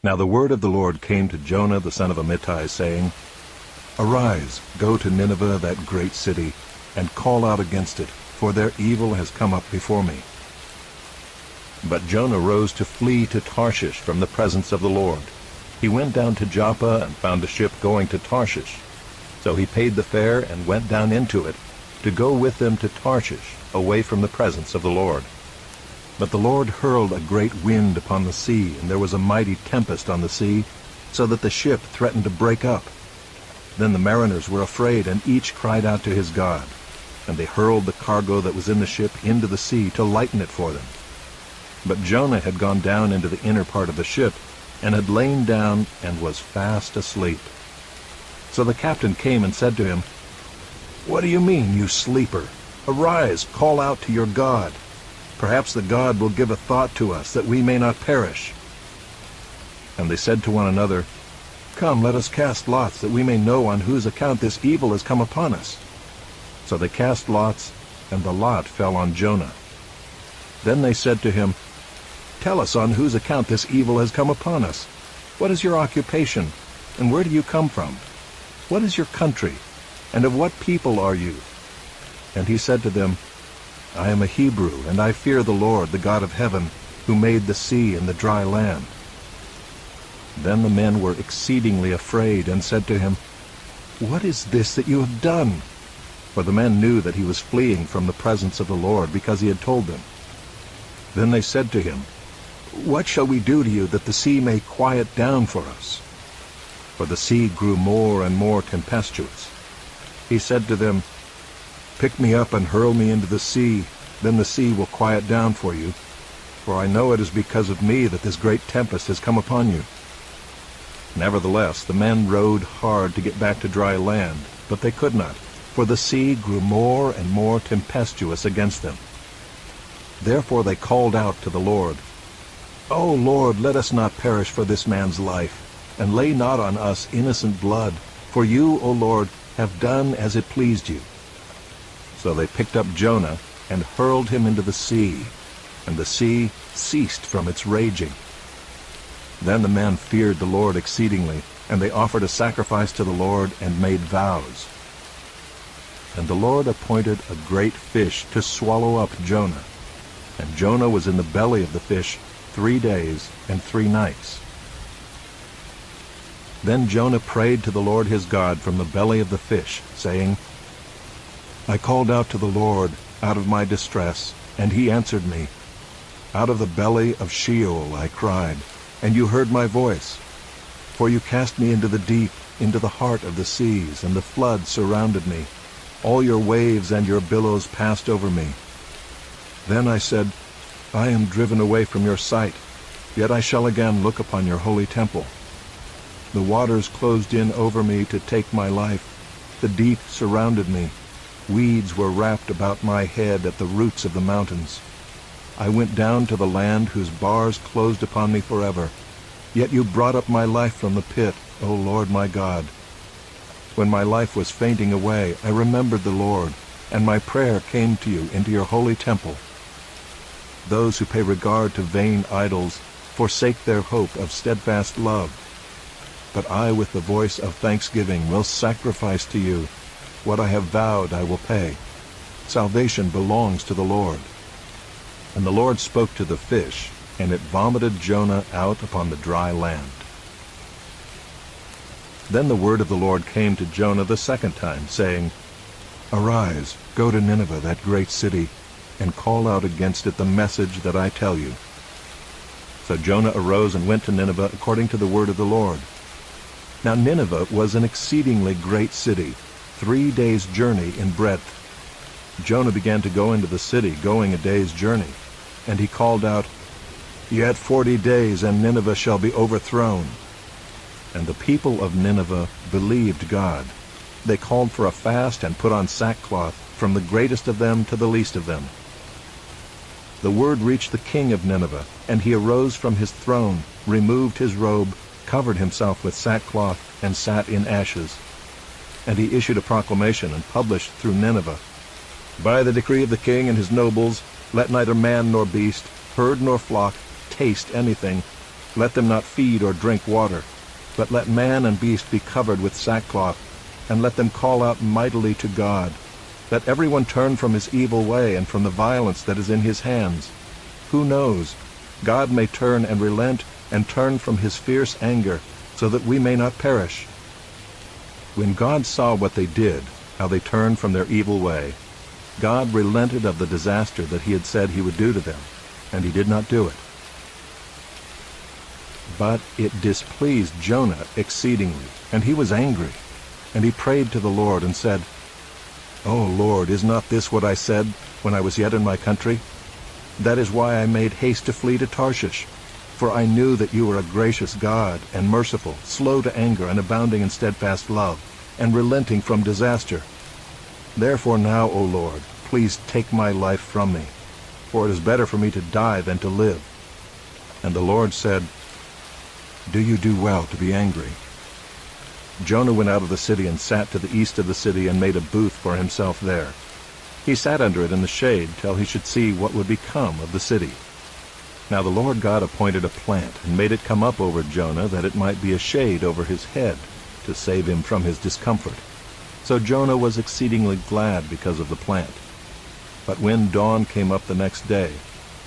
Now the word of the Lord came to Jonah the son of Amittai, saying, Arise, go to Nineveh, that great city, and call out against it, for their evil has come up before me. But Jonah rose to flee to Tarshish from the presence of the Lord. He went down to Joppa and found a ship going to Tarshish. So he paid the fare and went down into it, to go with them to Tarshish, away from the presence of the Lord. But the Lord hurled a great wind upon the sea, and there was a mighty tempest on the sea, so that the ship threatened to break up. Then the mariners were afraid, and each cried out to his God. And they hurled the cargo that was in the ship into the sea to lighten it for them. But Jonah had gone down into the inner part of the ship, and had lain down and was fast asleep. So the captain came and said to him, What do you mean, you sleeper? Arise, call out to your God. Perhaps the God will give a thought to us, that we may not perish. And they said to one another, Come, let us cast lots, that we may know on whose account this evil has come upon us. So they cast lots, and the lot fell on Jonah. Then they said to him, Tell us on whose account this evil has come upon us. What is your occupation, and where do you come from? What is your country, and of what people are you? And he said to them, I am a Hebrew, and I fear the Lord, the God of heaven, who made the sea and the dry land. Then the men were exceedingly afraid, and said to him, What is this that you have done? For the men knew that he was fleeing from the presence of the Lord, because he had told them. Then they said to him, What shall we do to you, that the sea may quiet down for us? For the sea grew more and more tempestuous. He said to them, Pick me up and hurl me into the sea, then the sea will quiet down for you. For I know it is because of me that this great tempest has come upon you. Nevertheless, the men rowed hard to get back to dry land, but they could not, for the sea grew more and more tempestuous against them. Therefore they called out to the Lord, O Lord, let us not perish for this man's life, and lay not on us innocent blood, for you, O Lord, have done as it pleased you. So they picked up Jonah and hurled him into the sea, and the sea ceased from its raging. Then the men feared the Lord exceedingly, and they offered a sacrifice to the Lord and made vows. And the Lord appointed a great fish to swallow up Jonah. And Jonah was in the belly of the fish 3 days and 3 nights. Then Jonah prayed to the Lord his God from the belly of the fish, saying, I called out to the Lord out of my distress, and he answered me. Out of the belly of Sheol I cried, and you heard my voice. For you cast me into the deep, into the heart of the seas, and the flood surrounded me. All your waves and your billows passed over me. Then I said, I am driven away from your sight, yet I shall again look upon your holy temple. The waters closed in over me to take my life. The deep surrounded me. Weeds were wrapped about my head at the roots of the mountains. I went down to the land whose bars closed upon me forever. Yet you brought up my life from the pit, O Lord my God. When my life was fainting away, I remembered the Lord, and my prayer came to you into your holy temple. Those who pay regard to vain idols forsake their hope of steadfast love. But I, with the voice of thanksgiving, will sacrifice to you. What I have vowed I will pay. Salvation belongs to the Lord. And the Lord spoke to the fish, and it vomited Jonah out upon the dry land. Then the word of the Lord came to Jonah the second time, saying, Arise, go to Nineveh, that great city, and call out against it the message that I tell you. So Jonah arose and went to Nineveh according to the word of the Lord. Now Nineveh was an exceedingly great city, 3 days' journey in breadth. Jonah began to go into the city, going a day's journey. And he called out, Yet 40 days, and Nineveh shall be overthrown. And the people of Nineveh believed God. They called for a fast and put on sackcloth, from the greatest of them to the least of them. The word reached the king of Nineveh, and he arose from his throne, removed his robe, covered himself with sackcloth, and sat in ashes. And he issued a proclamation and published through Nineveh, By the decree of the king and his nobles, let neither man nor beast, herd nor flock, taste anything, Let them not feed or drink water, but let man and beast be covered with sackcloth, and let them call out mightily to God. Let everyone turn from his evil way and from the violence that is in his hands. Who knows? God may turn and relent and turn from his fierce anger, so that we may not perish." When God saw what they did, how they turned from their evil way, God relented of the disaster that he had said he would do to them, and he did not do it. But it displeased Jonah exceedingly, and he was angry. And he prayed to the Lord and said, "O Lord, is not this what I said when I was yet in my country? That is why I made haste to flee to Tarshish. For I knew that you were a gracious God and merciful, slow to anger and abounding in steadfast love, and relenting from disaster. Therefore now, O Lord, please take my life from me, for it is better for me to die than to live." And the Lord said, "Do you do well to be angry?" Jonah went out of the city and sat to the east of the city and made a booth for himself there. He sat under it in the shade till he should see what would become of the city. Now the Lord God appointed a plant and made it come up over Jonah, that it might be a shade over his head, to save him from his discomfort. So Jonah was exceedingly glad because of the plant. But when dawn came up the next day,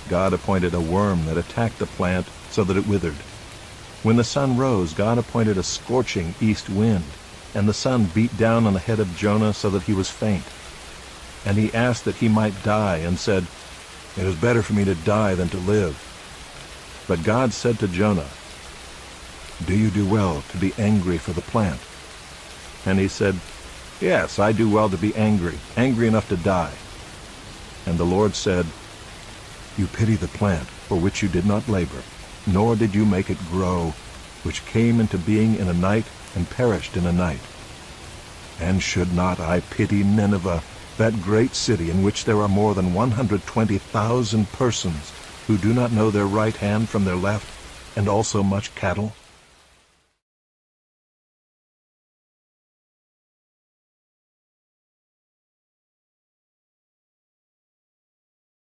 God appointed a worm that attacked the plant so that it withered. When the sun rose, God appointed a scorching east wind, and the sun beat down on the head of Jonah so that he was faint. And he asked that he might die, and said, "It is better for me to die than to live." But God said to Jonah, "Do you do well to be angry for the plant?" And he said, "Yes, I do well to be angry enough to die." And the Lord said, "You pity the plant for which you did not labor, nor did you make it grow, which came into being in a night and perished in a night. And should not I pity Nineveh, that great city in which there are more than 120,000 persons who do not know their right hand from their left, and also much cattle?"